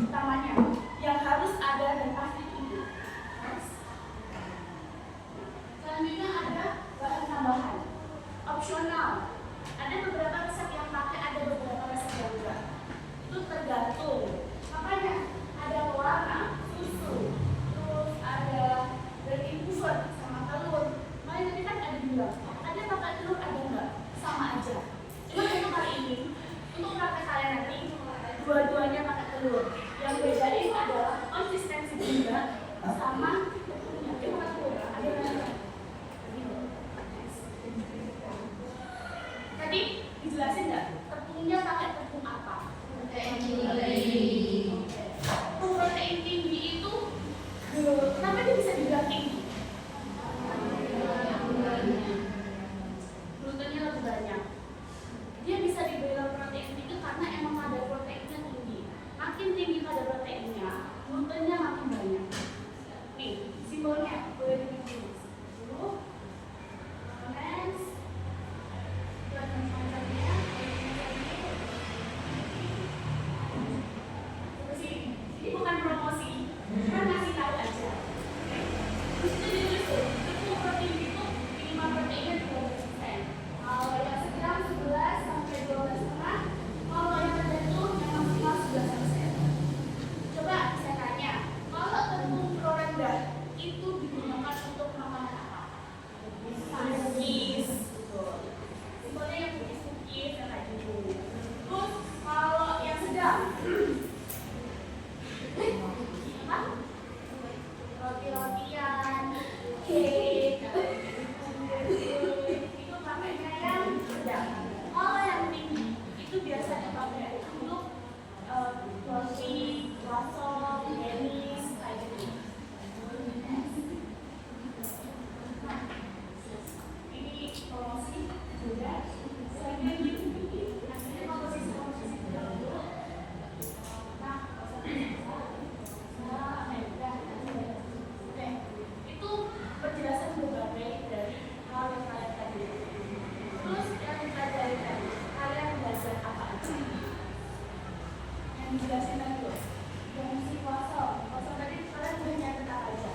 utamanya yang harus ada dan pasti itu. Selanjutnya ada bahan tambahan, opsional. Ada beberapa resep yang pakai, ada beberapa resep yang enggak. Itu tergantung. Makanya ada warna, susu, terus ada daging buffer sama telur. Makanya tadi kan ada bilang, ada pakai telur, ada enggak? Sama aja. Cuma untuk kali ini, untuk praktek kalian nanti, dua-duanya pakai telur. Yang bedain adalah konsistensi gula sama tepungnya. Dia pakai telur, ada yang tadi dijelasin nggak? Tepungnya pakai tepung apa? Protein tinggi. Protein tinggi itu kenapa dia bisa dibilang tinggi? Glutennya lebih banyak. Dia bisa dibilang protein tinggi karena emang kadar proteinnya tinggi. Makin tinggi kadar proteinnya, glutennya makin banyak. Nih, simbolnya boleh ditulis dulu. Ini bukan promosi, cuma ngasih tahu aja. Terus itu ditulis tuh, tepung protein itu minimal proteinnya 12%. Kalau yang sedang 11 sampai 12,5, kalau yang tertentu yang maksimal 11%. Coba saya tanya, kalau tepung pro rendah itu digunakan untuk makanan apa? Cookies, simbolnya yang cookies dan kayak gitu. Terus kalau yang sedang roti-rotian, cake, itu pakainya yang sedang. Kalau yang tinggi itu biasa dipakai untuk roti, croissant, denis, kayak gitu. Nah, ini promosi juga. Saya komposisi dulu. Nah, itu penjelasan berbagai dari hal yang kalian tadi. Terus yang dipelajari tadi, kalian belajar apa aja? Yang dijelasin tadi loh, yang si kosong tadi kalian udah nyatet apa aja?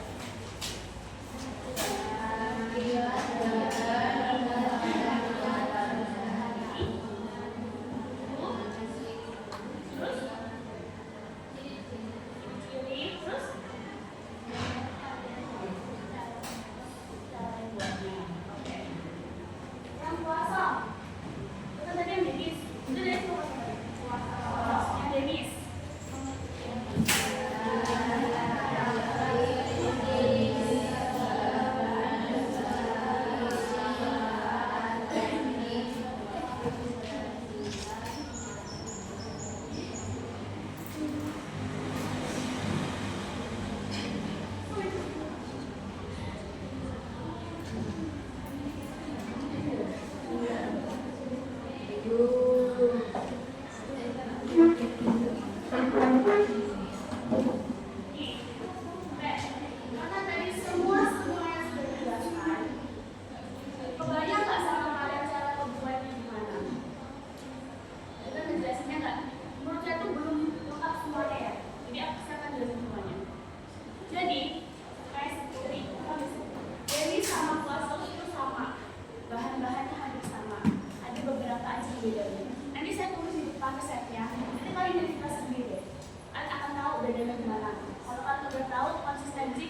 Nanti saya tulis di depan resepnya. Nanti kalian identifikasi sendiri. Kalian akan tahu bedanya gimana. Kalau kalian udah tahu konsistensi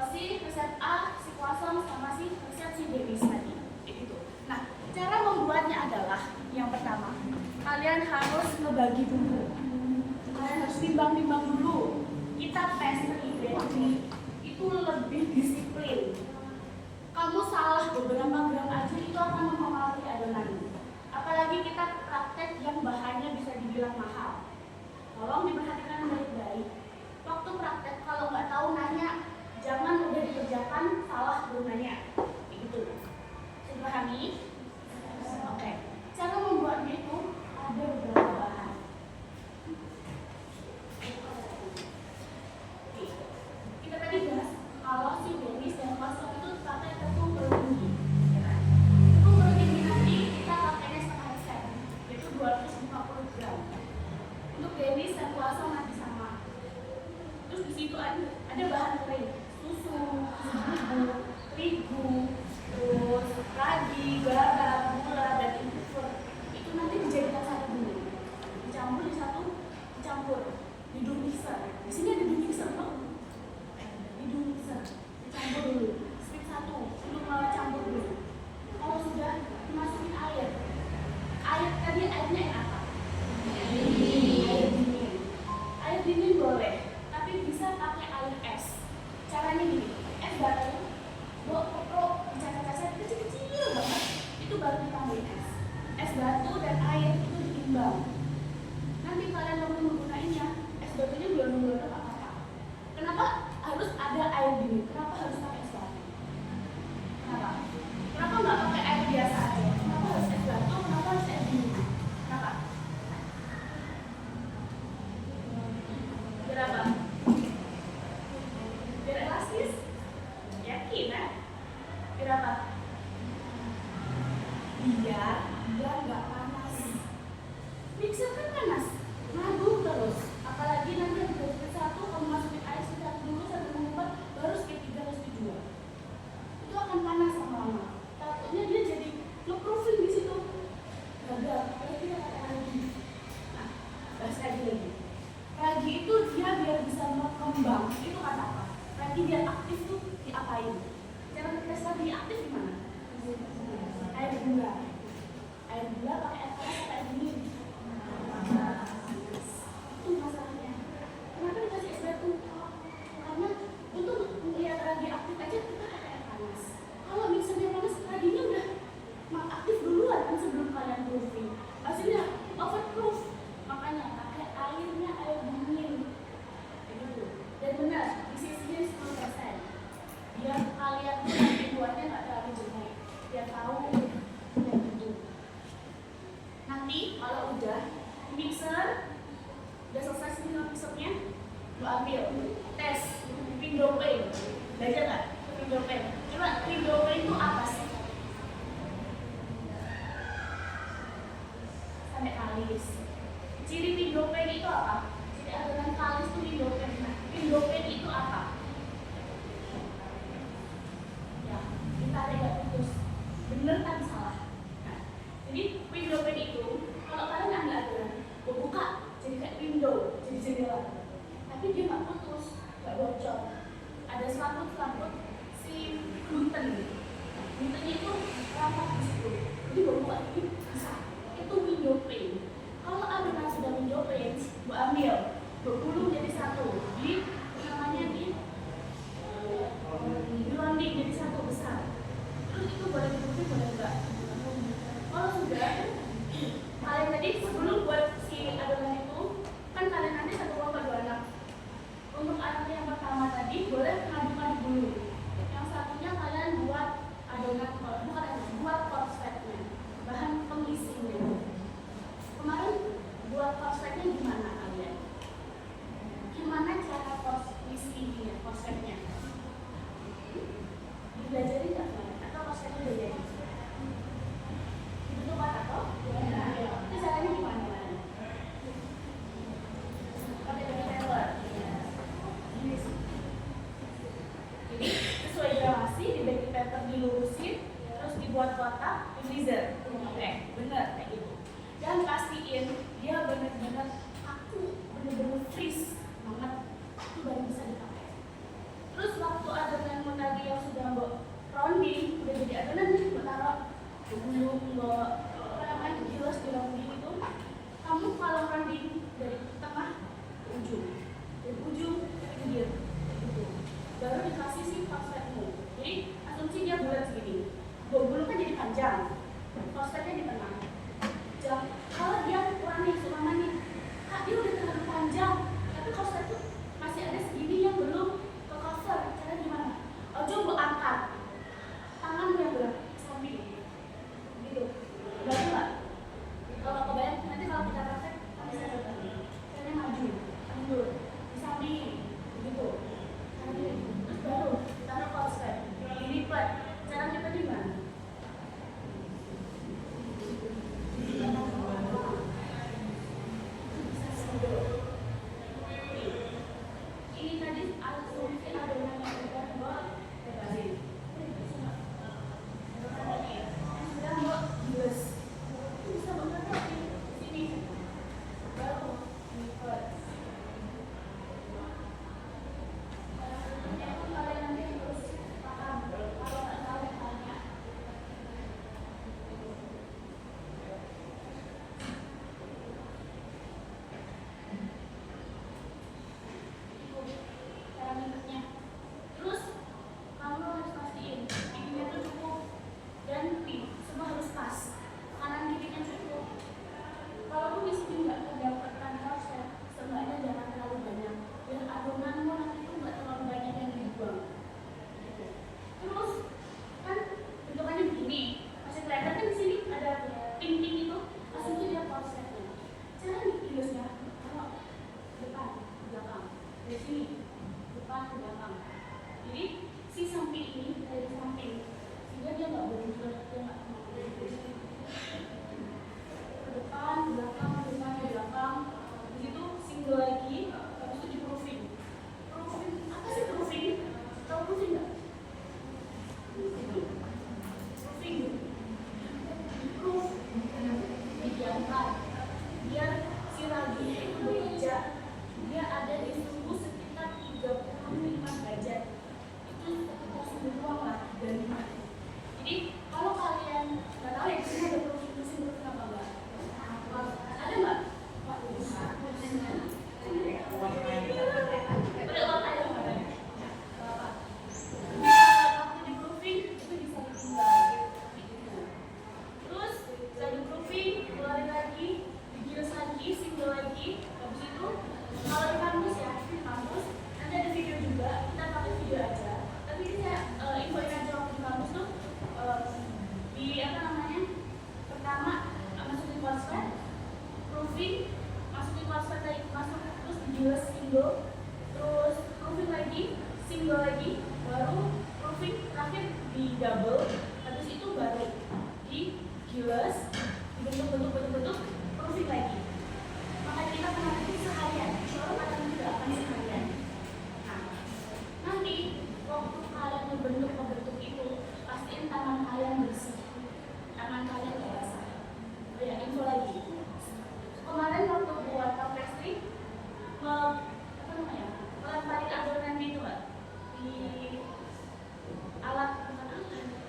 si resep A, si croissant sama si resep si denis tadi. Itu. Nah, cara membuatnya adalah yang pertama, kalian harus ngebagi dulu. Kalian harus timbang-timbang dulu. Kita pastry bakery itu lebih disiplin. Kamu salah beberapa gram aja itu akan mempengaruhi adonan. Apalagi kita praktek yang bahannya bisa dibilang mahal. Tolong diperhatikan baik-baik. Waktu praktek kalau nggak tahu nanya, jangan udah dikerjakan salah belum nanya. Begitu. Sudah pahami? Oke. Cara membuatnya itu ada beberapa bahan. Kita tadi bahas kalau si denis dan croissant itu pakai tepung terigu. Tepung terigu Di sini ada mixer loh. Di mixer dicampur dulu. Step 1 belum campur dulu. Kalau sudah dimasukin air tadi airnya yang apa? Air dingin. Air dingin boleh, tapi bisa pakai air es. Caranya gini, es batu, keprok, dicacah-cacah kecil-kecil banget, itu baru ditambahin es. Es batu dan air itu diimbang. Nanti kalian mau menggunakannya, es batunya belum apa-apa. Kenapa harus ada air dingin? Kenapa harus pakai es batu? Kenapa? Kenapa nggak pakai air biasa aja? Kenapa harus es batu? Kenapa harus es dingin? Kenapa? Biar apa? Biar elastis? Yakin ya? Biar apa? Biar dia nggak panas. Mixer kan panas, ngaduk terus. Apalagi nanti di step 1 kamu masukin air sekitar dulu sampai menguap, baru step 3 dan step 2. Itu akan panas lama-lama. Takutnya dia jadi nge-proofing di situ. Gagal, apalagi dia pakai ragi. Nah, bahas ragi lagi. Ragi itu dia biar bisa berkembang. Itu kata apa? Ragi biar aktif tuh diapain? Cara tes ragi aktif gimana? Air gula. Air gula pakai air panas atau air dingin? Itu masalahnya. Kenapa dikasih es batu? Karena untuk melihat ragi aktif aja kita pakai air panas. Kalau mixernya panas, raginya udah aktif duluan kan sebelum kalian proofing. Hasilnya overproof. Makanya pakai airnya air dingin. Gitu. Dan benar, isinya 10%. Biar kalian nanti buatnya nggak terlalu jelek. Biar tahu dan gitu. Nanti kalau udah mixer udah selesai semua mixernya, lu ambil tes window pane. Belajar nggak window pane? Coba window pane itu apa sih? Sampai kalis. Ciri window pane itu apa? Ciri adonan kalis itu window pane. Nah, window pane itu apa? Ya, kita tidak putus. Bener tapi salah. Nah, jadi window pane itu kalau kalian ambil adonan, buka jadi kayak window, jadi jendela. Tapi dia nggak putus, nggak bocor. Ada selaput si gluten. Glutennya itu rapat di situ. Jadi buka ini bisa. Itu window pane. Kalau adonan sudah window pane, bu ambil, bergulung jadi satu. Di namanya di rounding jadi satu besar. Terus itu boleh dibuka boleh enggak. Kalau sudah, kalian tadi sebelum buat si adonan itu, kan kalian nanti 1,26. Untuk adonan yang pertama tadi boleh ngaduk-ngaduk dulu. Yang satunya kalian buat adonan, bukan adonan, buat korsletnya, bahan pengisinya. Kemarin buat korsletnya gimana kalian? dari sini, depan ke belakang. Jadi si samping ini dari samping, sehingga dia nggak bergerak, dia nggak ke depan, ke belakang, ke depan, ke belakang. Di situ single lagi, habis itu di proofing. Proofing apa sih proofing? Tahu proofing nggak? Proofing, proof, didiamkan, biar si raginya itu bekerja. Dia ada di suhu sekitar 35 derajat. Itu suhu ruang lah dari mana. Jadi kalau kalian nggak tahu ya di sini ada proofing apa enggak? Ada nggak? Udah waktu ada nggak? Waktu di proofing itu bisa ditinggal. Terus lagi proofing, keluarin lagi, digiles lagi, single lagi. Habis itu kalau di kampus ya, di kampus nanti ada video juga, kita pakai video aja. Tapi ini saya infoin aja waktu di kampus tuh di apa namanya? Pertama masukin korslet, proofing, masukin korslet lagi, masuk terus digiles single, terus proofing lagi, single lagi, baru proofing terakhir di double, habis itu baru digiles, dibentuk proofing lagi. Makanya kita pernah itu seharian, kalau kalian juga akan seharian. Nah, nanti waktu kalian membentuk itu, pastiin tangan kalian bersih, tangan kalian basah. Oh ya, info lagi. Kemarin waktu buat pastry, apa namanya? Melemparin adonan itu nggak di alat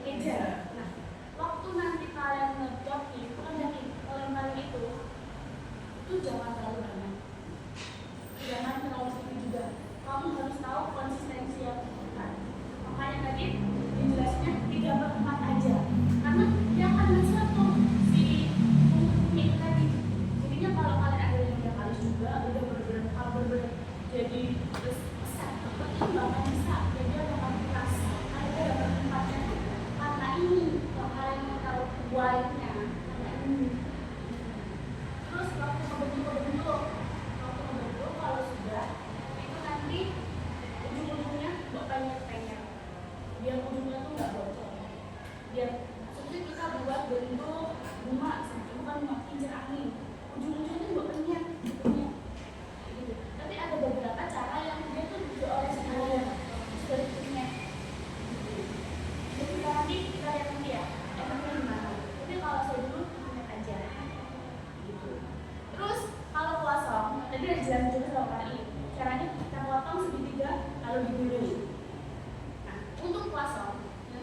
meja. Nah, waktu nanti kalian ngedot nih, melemparin itu jangan terlalu banyak, jangan terlalu sedikit juga. Kamu harus tahu konsistensi yang tepat. Makanya tadi dijelasnya 3/4 aja, karena dia akan menserap tuh si bumbunya itu tadi. Jadinya kalau kalian ada yang udah halus juga, udah bener-bener jadi besar, itu nggak akan bisa. Jadi dia bakal keras. Karena dia dapat tempatnya tuh karena ini. Kalau kalian mau tahu why-nya, karena ini. Terus waktu ngebentuk, kalau sudah itu nanti ujung-ujungnya buat penyer-penyer, biar ujungnya tuh nggak bocor. Biar maksudnya kita buat bentuk bunga, bukan bunga kincir angin. Ujung-ujungnya buat penyer, gitu. Tapi ada beberapa cara yang dia tuh dioles kalian sudah punya. Jadi nanti kita lihat nanti ya, enaknya gimana. Tapi kalau saya dulu punya aja. Terus kalau kosong, tadi udah jelas juga sama kali. Caranya kita potong segitiga lalu digulung. Nah, untuk kosong,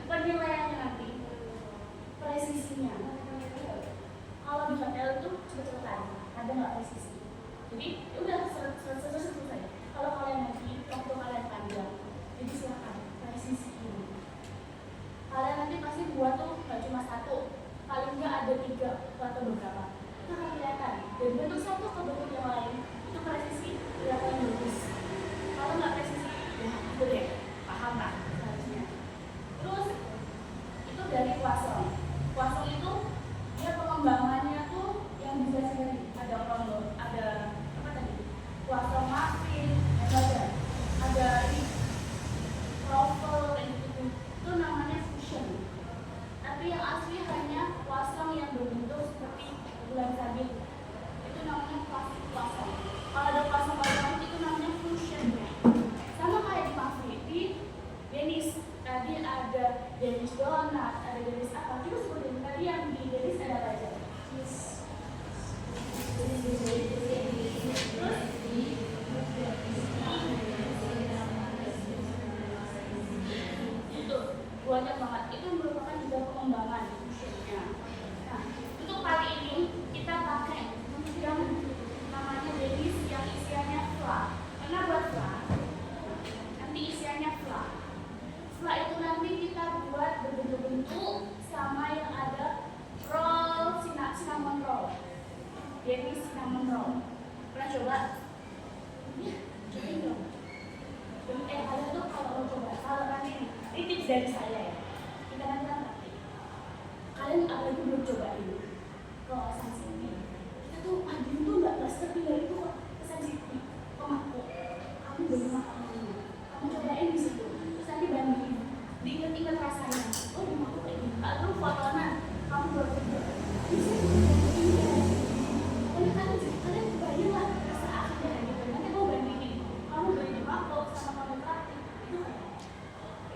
penilaiannya nanti presisinya. Kalau di hotel itu cepet-cepetan, ada nggak presisi. Jadi udah selesai. Kalau kalian nanti waktu kalian panjang, jadi silakan presisi ini. Kalian nanti pasti buat tuh nggak cuma satu, paling nggak ada 3 atau beberapa. Itu akan kelihatan dari bentuk satu ke bentuk yang lain itu presisi kelihatan bagus. Kalau nggak presisi ya itu deh, paham lah harusnya. Terus itu dari kuasong itu dia pengembangannya tuh yang bisa sendiri, ada rondo, ada apa tadi, kuasong muffin, ada ini truffle itu namanya fusion. Tapi yang asli hanya kuasong yang berbentuk seperti bulan sabit, itu namanya plastik kuasong. Kalau ada kuasong itu namanya fusion. Sama kayak di muffin, di Denis tadi ada Denis donat, ada Denis apa? Kita sebutin tadi yang di Denis ada apa aja? Itu banyak banget. Itu merupakan juga pengembangan fusionnya. Nah, untuk kali ini kita pakai yang namanya Denis yang isiannya fla. Kenapa fla? Nanti isiannya fla. Fla itu nanti kita buat berbentuk-bentuk sama yang ada roll cinnamon roll. Denis cinnamon roll. Pernah coba? Ya, cobain dong. Kalian tuh kalau mau coba, kalau nanti ini tips dari saya ya. Kita nanti kalian apalagi belum cobain kalau sensitif, kita tuh adem tuh nggak seperti dari itu kok sensitif pemangku. Kamu di rumah kamu cobain di situ, terus nanti bandingin, diingat-ingat rasanya. Oh, di rumahku kayak gini. Lalu fotonan, kamu baru juga bisa ini ya. Kalian kebayang lah rasa aslinya kayak gitu. Nanti kamu bandingin, kamu beli di Mako sama kamu praktik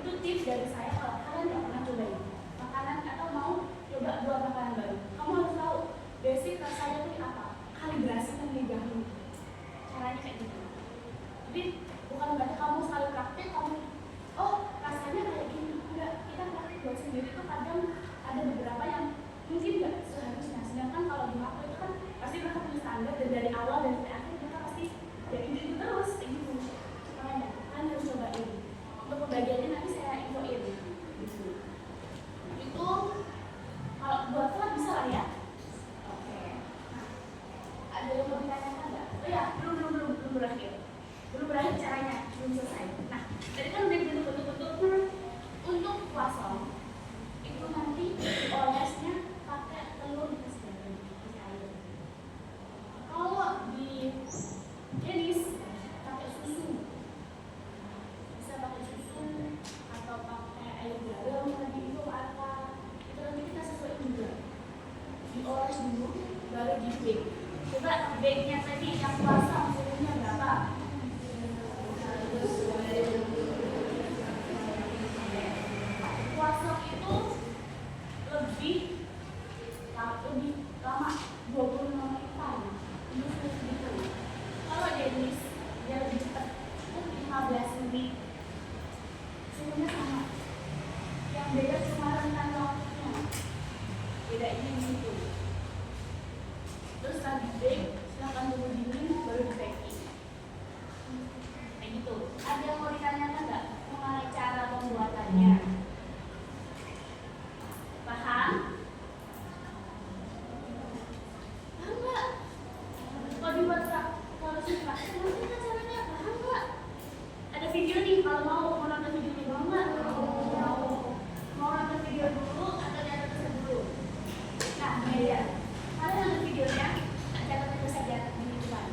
itu tips dari saya. Kalau kalian nggak pernah cobain makanan atau mau coba buat makanan baru, kamu harus tahu basic rasanya itu apa, kalibrasi lidahmu, caranya kayak gitu. Jadi bukan berarti kamu sekali praktik kamu oh rasanya kayak gini, enggak. Kita praktik buat sendiri tuh kadang ada beberapa yang mungkin nggak seharusnya. Sedangkan kalau di Mako itu kan pasti mereka punya standar, dan dari awal dan sampai akhir mereka pasti dari itu terus kayak gitu. Makanya kalian harus cobain. Untuk pembagiannya nanti saya infoin gitu. Itu kalau buat telat bisa lah ya. Oke. Nah, ada yang mau ditanyakan nggak? Oh ya, belum berakhir caranya, belum selesai. Nah, tadi kan udah bentuk-bentuk untuk kuasong itu nanti diolesnya pakai telur dikasih garam, dikasih air. Kalau di jenis pakai susu, bisa pakai susu atau pakai air garam tadi itu apa, itu nanti kita sesuaikan juga. Dioles dulu baru di bake. Coba bake-nya tadi yang kuasong suhunya berapa? Kuasong itu lebih lama 25 menitan untuk segitu. Kalau jenis dia lebih cepat itu 15 menit. Suhunya sama. Yang beda cuma rentan waktunya. Beda ini gitu. Terus lagi bake, silahkan tunggu dingin baru di baking. Kayak gitu. Ada yang mau ditanyakan nggak mengenai cara pembuatannya? Paham? Paham nggak? Kalau dibuat kalau suka, nanti caranya paham nggak? Ada video nih, kalau mau nonton videonya mau nggak? Mau nonton video dulu atau catat tulisan dulu? Nah, ini ya. Kalian nonton videonya, catat tulisan saja di depan.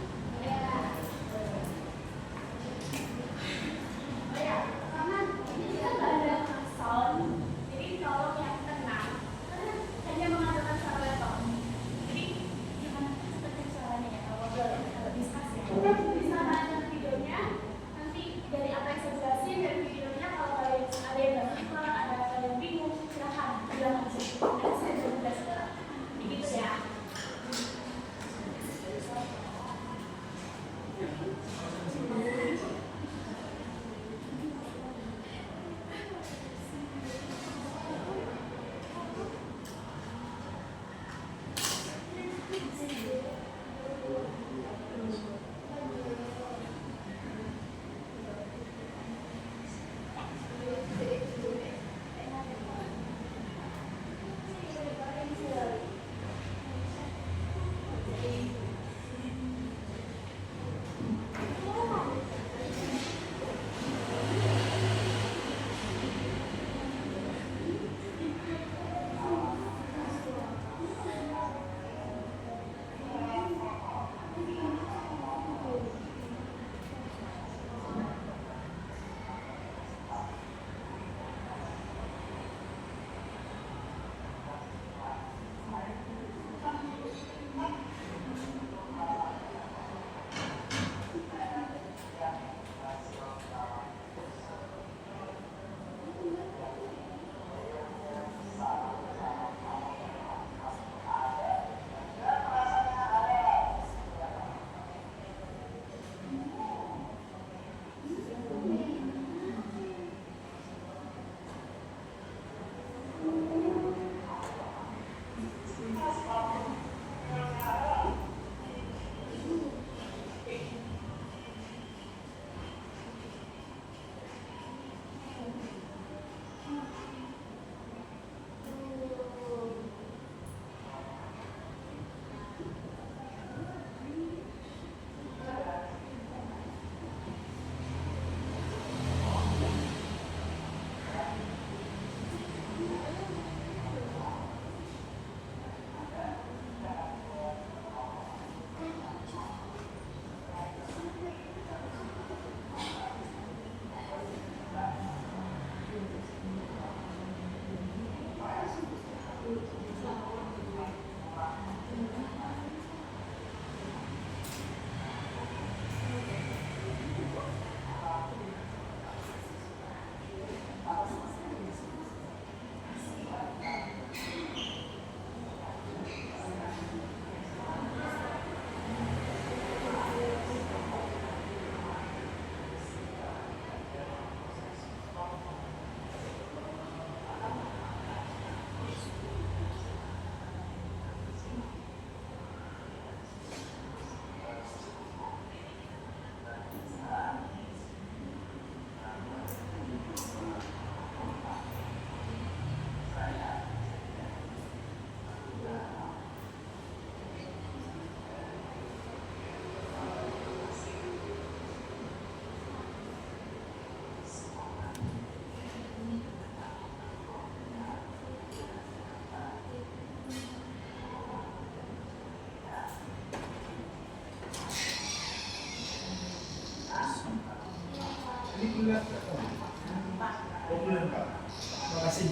Terima kasih.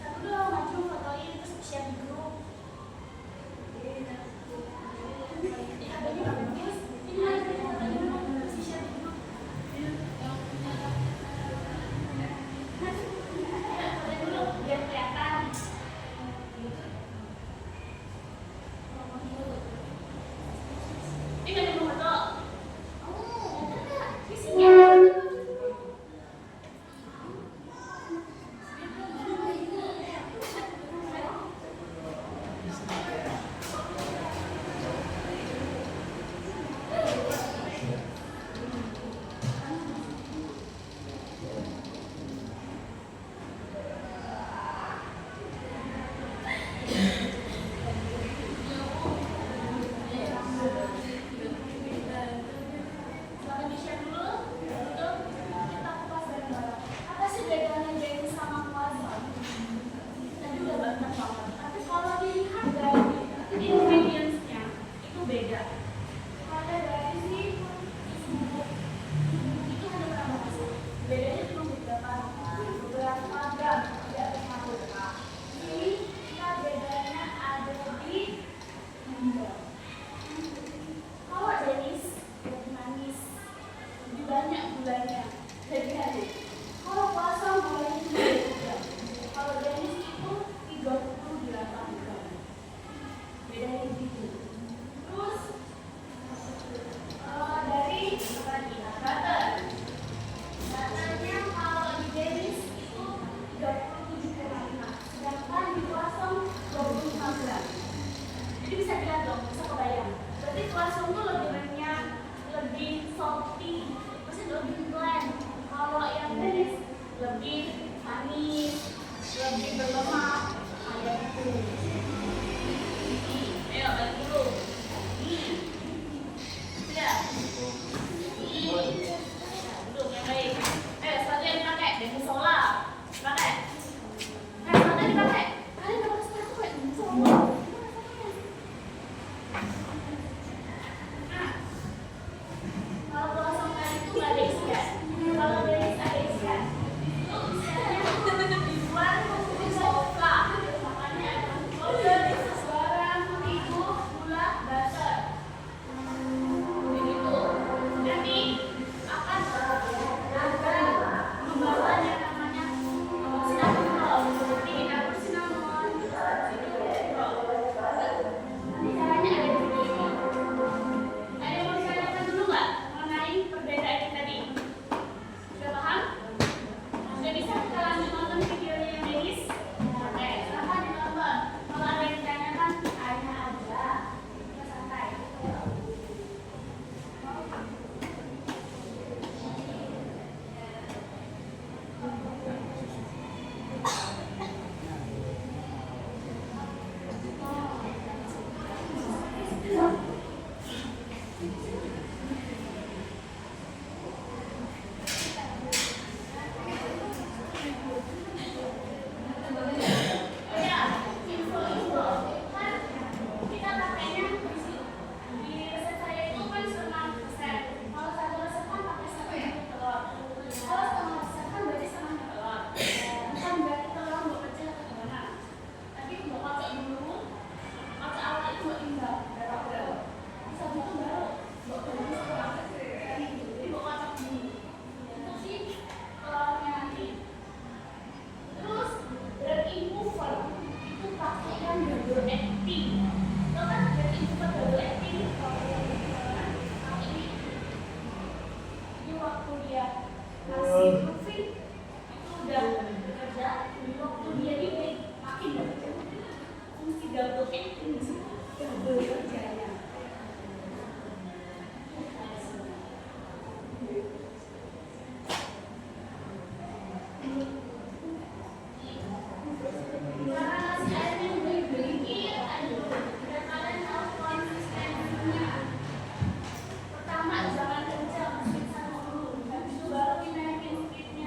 Satu dong, maju fotoin terus share di grup. Ini HP-nya nggak bagus. Ini lagi fotoin dulu terus share di grup. Fotoin dulu biar kelihatan. Ini nggak ada foto. Isinya. Silahkan di-share dulu. Lalu kita kupas bareng-bareng. Apa sih bedanya Dennis sama Kuasa? Tadi udah banyak banget. Tapi kalau dilihat dari ingredients-nya itu beda. Kalau dari sini itu hanya berapa masuk? Bedanya cuma beberapa gram, tidak terlalu besar. Ini kita bedanya ada di kalau Dennis lebih manis, lebih banyak gulanya, lebih halus. Kalau Kuasa mulai 20 gram. Kalau Dennis itu 38 gram. Bedanya gitu. Terus dari apa lagi? Butter. Butternya kalau di Dennis itu 37,5, sedangkan di Kuasa 25 gram. Jadi bisa dilihat dong, bisa kebayang. Berarti Kuasa itu lebih renyah, lebih salty, maksudnya lebih bland. Kalau yang Dennis lebih manis, lebih berlemak, kayak gitu. Ayo balik dulu. Sudah. Duduk yang baik. Sepatu yang dipakai Dennis Sola. Pakai. Sepatu yang dipakai. Kalian nggak pakai sepatu kayak Dennis Sola. Kalau Kuasa tadi itu nggak ada isian. Kalau Dennis ada isian. Itu isiannya dibuat di sofa. Makanya ada powder, garam, terigu, gula, butter. Begitu. Nanti akan ada membawa yang namanya cinnamon roll. Seperti di dapur cinnamon. Nanti caranya ada di video ini. Ada yang mau ditanyakan dulu nggak mengenai perbedaan yang tadi? Sudah paham? Sudah bisa kita lanjut nonton videonya yang Dennis? Oke, silahkan ditonton. Kalau ada yang ditanyakan, tanya aja. Kita santai. Oh ya, info-info. Kan kita pakainya di resep saya itu kan 100%. Kalau satu resep kan pakai setengah telur. Kalau setengah resep kan berarti setengahnya telur. Bukan berarti telur buat kecil atau gimana. Tapi buat kocok dulu. Kocok awal itu buat imbang. Bisa gitu baru buat bumbu sekarang. Jadi buat kocok dulu. Untuk si telurnya nanti. Terus dari improver itu pakaian double acting. Lo kan dari improver double acting ini waktu dia masih proofing itu udah bekerja. Di waktu dia di make makin bekerja. Fungsi double acting di situ double kerjanya. Karena nasi airnya udah dikit aja, dan kalian tahu konsistensinya. Pertama jangan kencang, masukin sama dulu. Habis itu baru dinaikin speednya.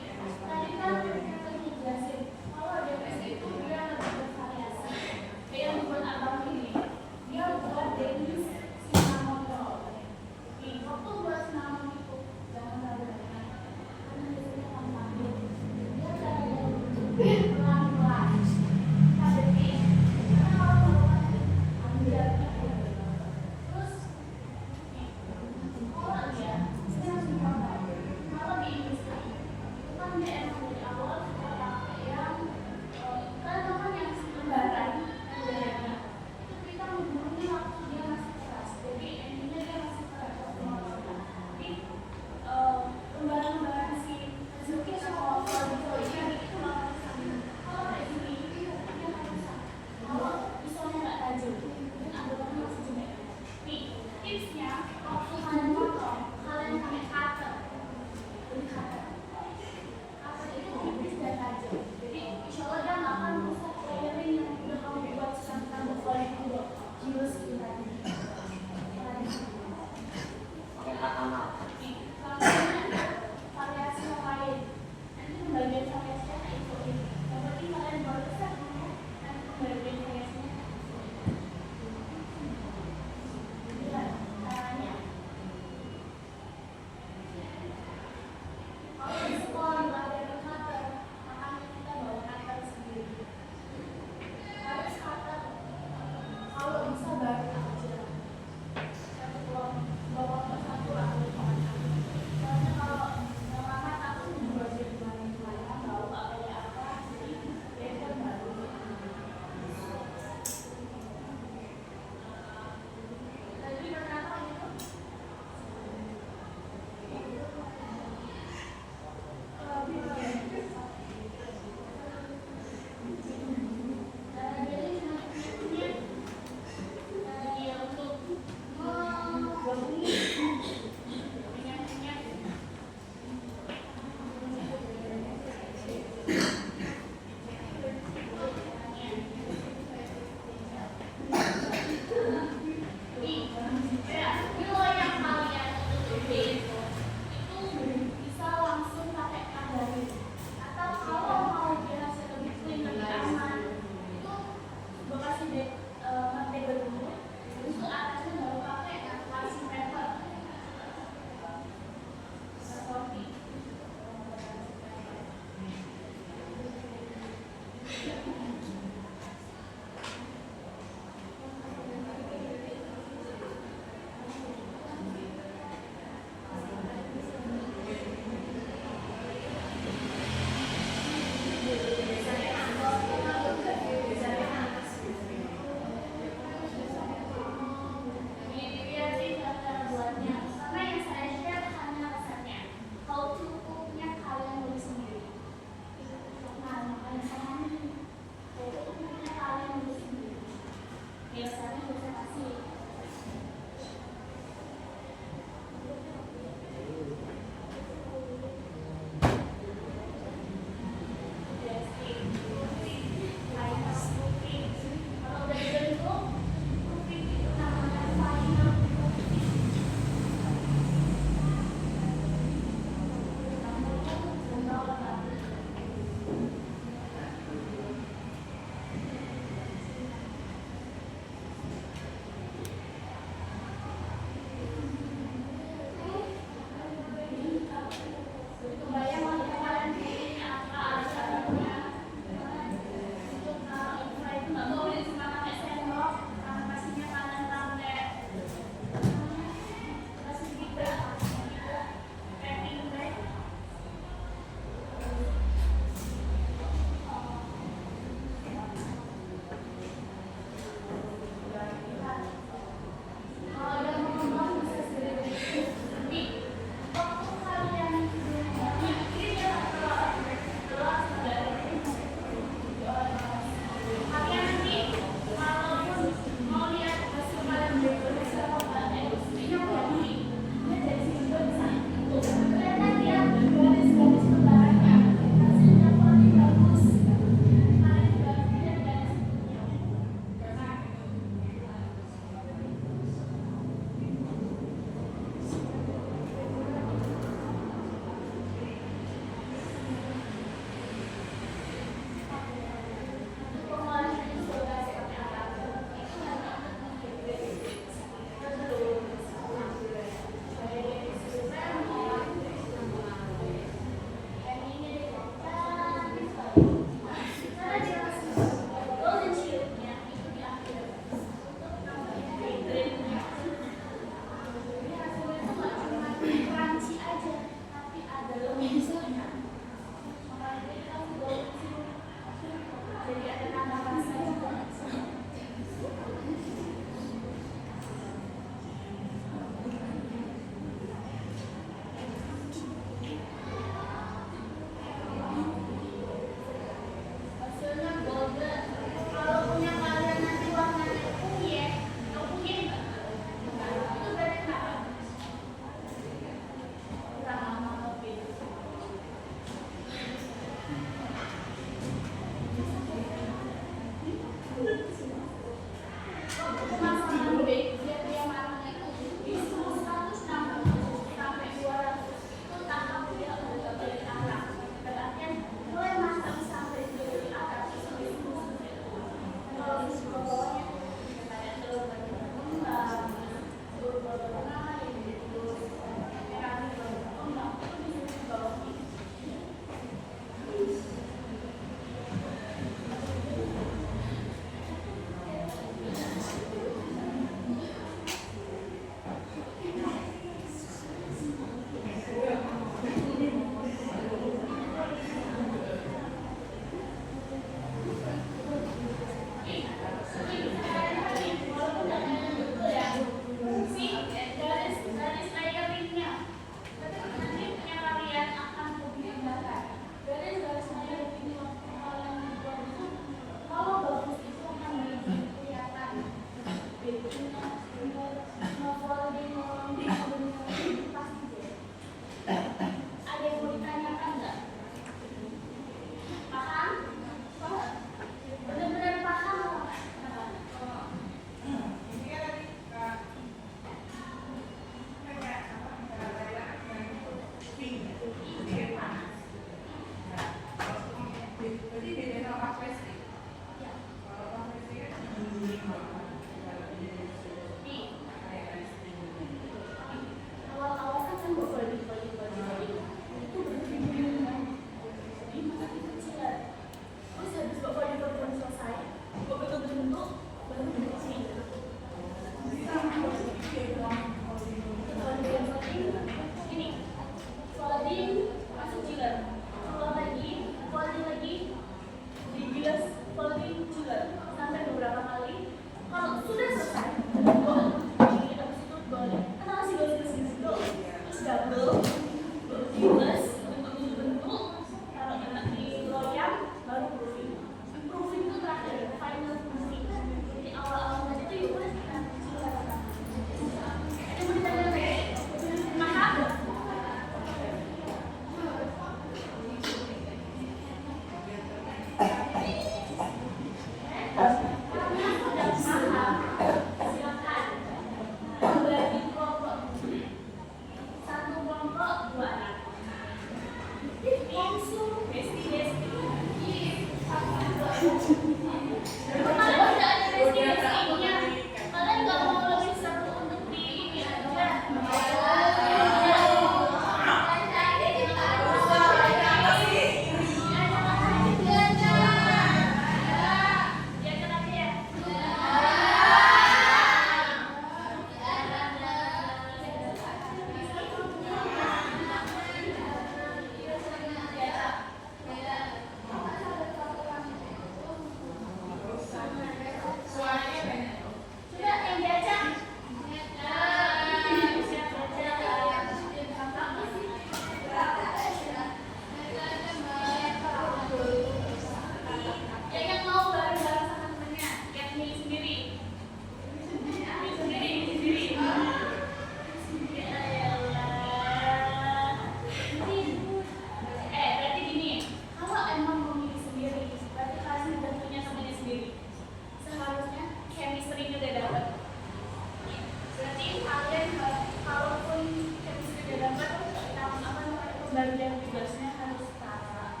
pembagian tugasnya harus setara,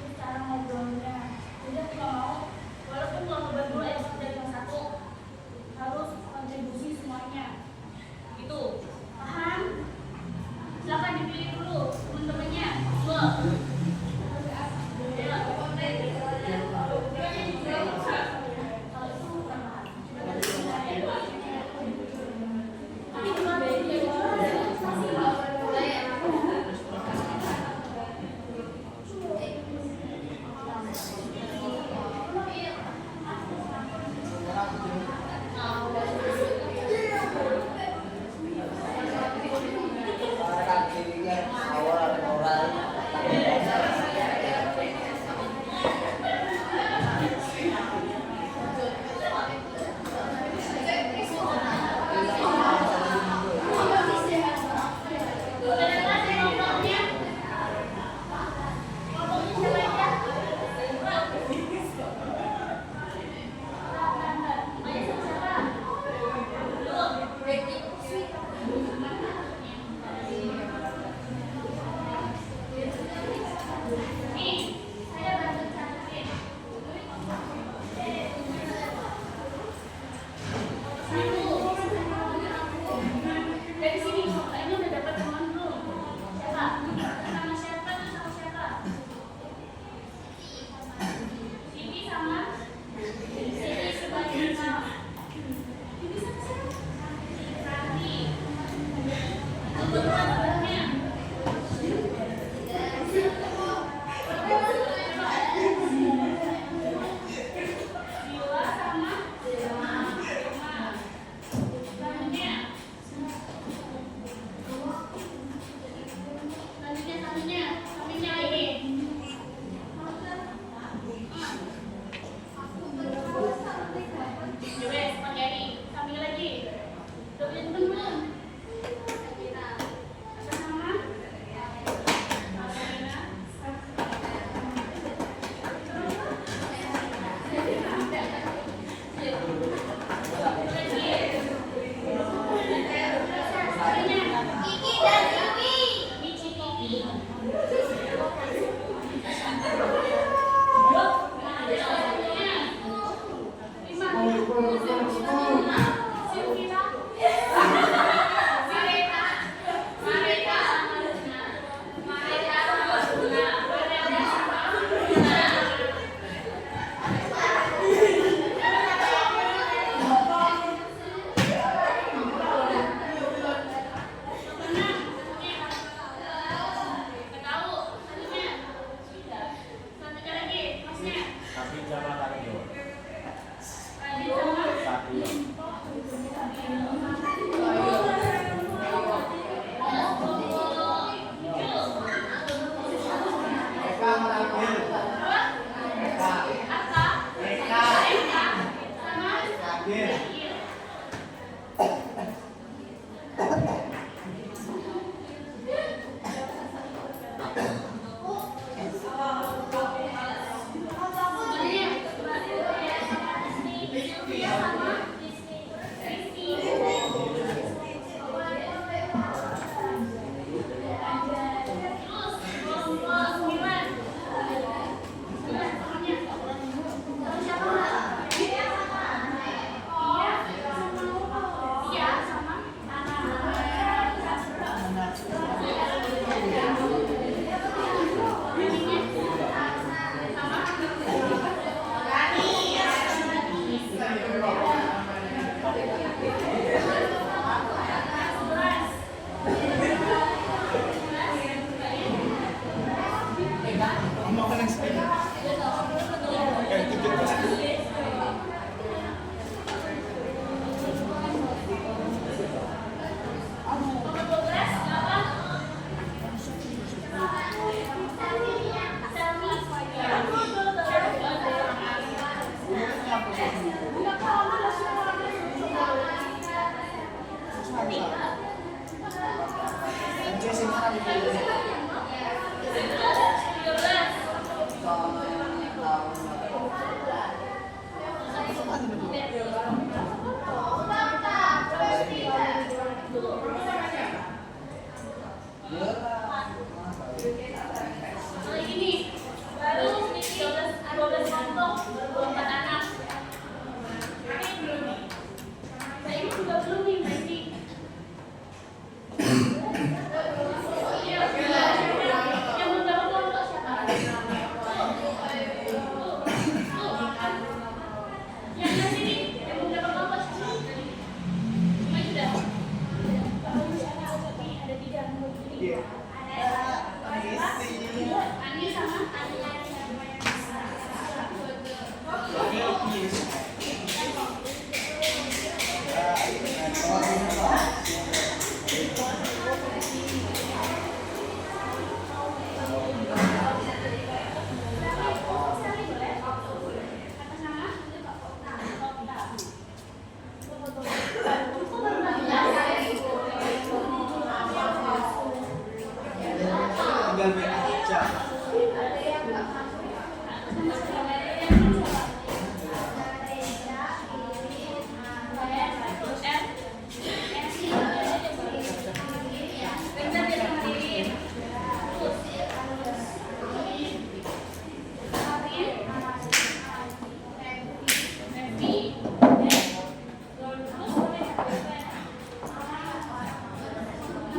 terus cara ngobrolnya. Jadi aku nggak mau, walaupun kelompok berdua yang satu dan yang satu harus kontribusi semuanya. Itu paham? Silakan dipilih dulu teman-temannya.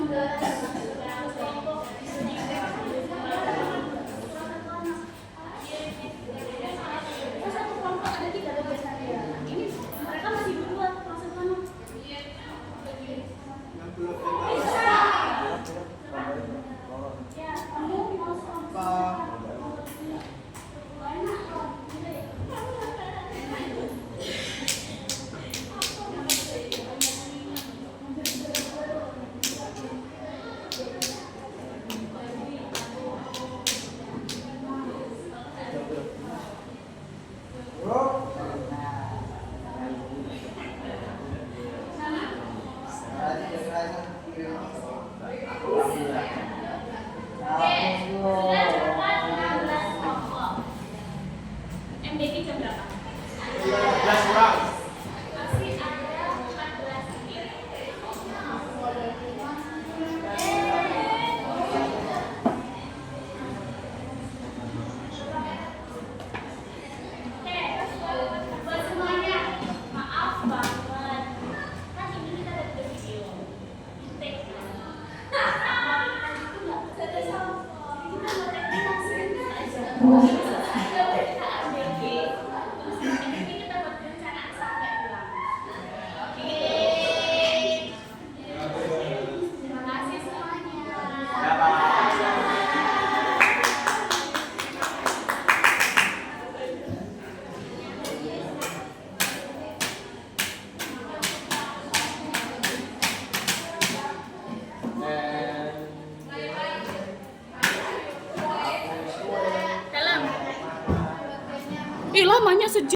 Satu kelompok ada 3 biasanya. Ini mereka masih berdua proses mana? Ya, kamu mau MBK jam berapa? 12 kurang. Masih ada 14 menit. Oke, buat semuanya, maaf banget. Kan ini kita ada video. Take. Itu nggak ada sama. Kita mau take langsung aja. Kita MBK. Terus ini kita buat perencanaan sampai pulang. Oke. Terima kasih semuanya. Ya, Pak. Dalam. Ih, lamanya sejam.